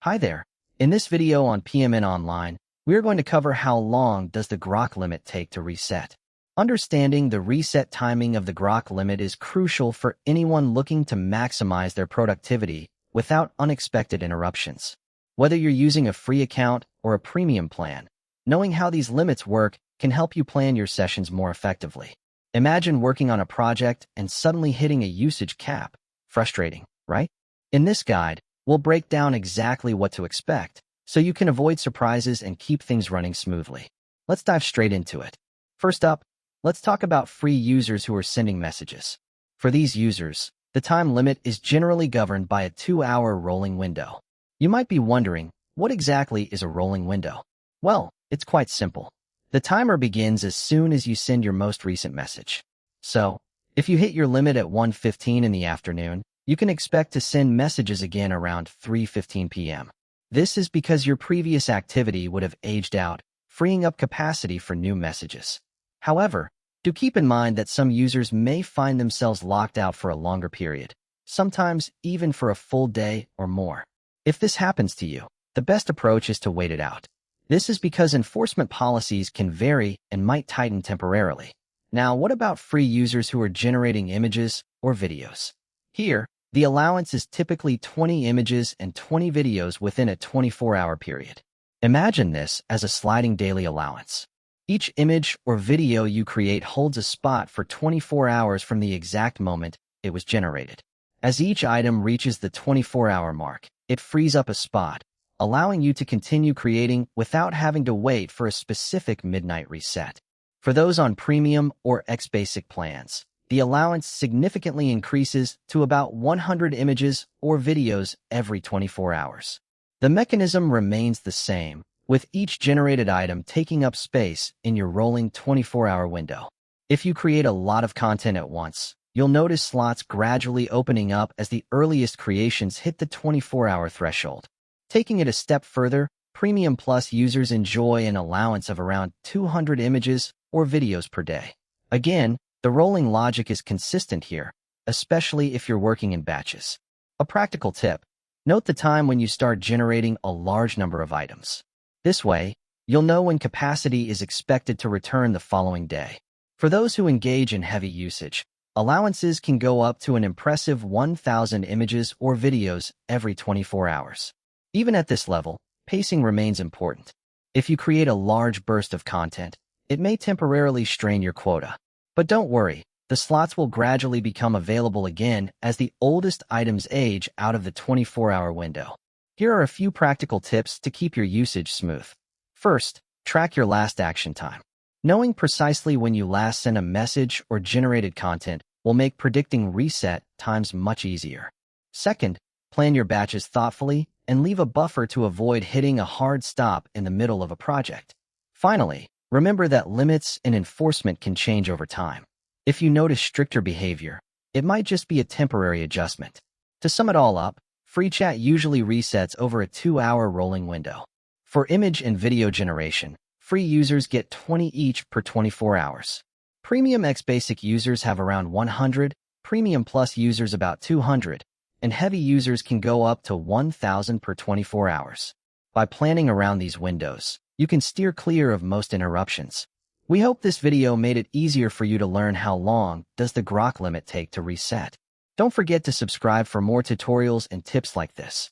Hi there. In this video on PMN Online, we are going to cover how long does the Grok limit take to reset. Understanding the reset timing of the Grok limit is crucial for anyone looking to maximize their productivity without unexpected interruptions. Whether you're using a free account or a premium plan, knowing how these limits work can help you plan your sessions more effectively. Imagine working on a project and suddenly hitting a usage cap. Frustrating, right? In this guide, we'll break down exactly what to expect, so you can avoid surprises and keep things running smoothly. Let's dive straight into it. First up, let's talk about free users who are sending messages. For these users, the time limit is generally governed by a 2-hour rolling window. You might be wondering, what exactly is a rolling window? Well, it's quite simple. The timer begins as soon as you send your most recent message. So, if you hit your limit at 1:15 in the afternoon, you can expect to send messages again around 3:15 p.m. This is because your previous activity would have aged out, freeing up capacity for new messages. However, do keep in mind that some users may find themselves locked out for a longer period, sometimes even for a full day or more. If this happens to you, the best approach is to wait it out. This is because enforcement policies can vary and might tighten temporarily. Now, what about free users who are generating images or videos? Here, the allowance is typically 20 images and 20 videos within a 24-hour period. Imagine this as a sliding daily allowance. Each image or video you create holds a spot for 24 hours from the exact moment it was generated. As each item reaches the 24-hour mark, it frees up a spot, allowing you to continue creating without having to wait for a specific midnight reset. For those on premium or X-Basic plans, the allowance significantly increases to about 100 images or videos every 24 hours. The mechanism remains the same, with each generated item taking up space in your rolling 24-hour window. If you create a lot of content at once, you'll notice slots gradually opening up as the earliest creations hit the 24-hour threshold. Taking it a step further, Premium Plus users enjoy an allowance of around 200 images or videos per day. Again, the rolling logic is consistent here, especially if you're working in batches. A practical tip: note the time when you start generating a large number of items. This way, you'll know when capacity is expected to return the following day. For those who engage in heavy usage, allowances can go up to an impressive 1,000 images or videos every 24 hours. Even at this level, pacing remains important. If you create a large burst of content, it may temporarily strain your quota. But don't worry, the slots will gradually become available again as the oldest items age out of the 24-hour window. Here are a few practical tips to keep your usage smooth. First, track your last action time. Knowing precisely when you last sent a message or generated content will make predicting reset times much easier. Second, plan your batches thoughtfully and leave a buffer to avoid hitting a hard stop in the middle of a project. Finally, remember that limits and enforcement can change over time. If you notice stricter behavior, it might just be a temporary adjustment. To sum it all up, free chat usually resets over a 2-hour rolling window. For image and video generation, free users get 20 each per 24 hours. Premium X Basic users have around 100, Premium Plus users about 200, and heavy users can go up to 1,000 per 24 hours. By planning around these windows, you can steer clear of most interruptions. We hope this video made it easier for you to learn how long does the Grok limit take to reset. Don't forget to subscribe for more tutorials and tips like this.